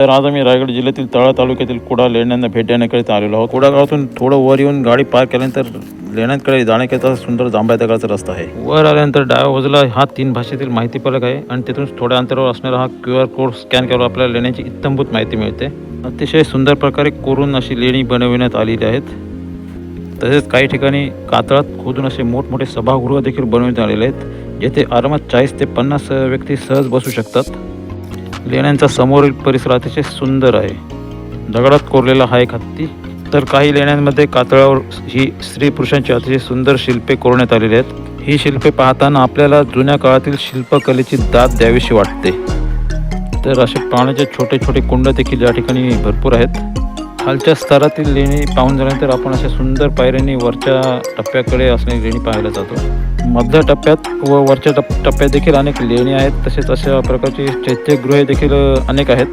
तर आज आम्ही रायगड जिल्ह्यातील तळा तालुक्यातील कुडा लेण्यांना भेट देण्याकरिता आलेलो आहोत. कुडा गावातून थोडं वर येऊन गाडी पार्क केल्यानंतर लेण्यांकडे जाण्याकरिता सुंदर जांभळ्या दगडाचा रस्ता आहे. वर आल्यानंतर डाव्या बाजूला हा 3 भाषेतील माहिती फलक आहे आणि तिथून थोड्या अंतरावर असणारा हा QR कोड स्कॅन केल्यावर आपल्याला लेण्यांची इत्थंभूत माहिती मिळते. अतिशय सुंदर प्रकारे कोरून अशी लेणी बनविण्यात आलेली आहेत. तसेच काही ठिकाणी कातळात खोदून असे मोठमोठे सभागृह देखील बनवण्यात आलेले आहेत, जेथे आरामात 40 ते 50 व्यक्ती सहज बसू शकतात. लेण्यांचा समोरील परिसर अतिशय सुंदर आहे. दगडात कोरलेला हा एक हत्ती, तर काही लेण्यांमध्ये कातळावर ही स्त्री पुरुषांची अतिशय सुंदर शिल्पे कोरण्यात आलेली आहेत. ही शिल्पे पाहताना आपल्याला जुन्या काळातील शिल्पकलेची दाद द्यावीशी वाटते. तर असे पाण्याचे छोटे छोटे कुंड देखील या ठिकाणी भरपूर आहेत. खालच्या स्तरातील लेणी पाहून झाल्यानंतर आपण अशा सुंदर पायऱ्यांनी वरच्या टप्प्याकडे असलेली लेणी पाहायला जातो. मधल्या टप्प्यात व वरच्या टप्प्यात देखील अनेक लेणी आहेत. तसेच अशा प्रकारची चैत्यगृहे देखील अनेक आहेत.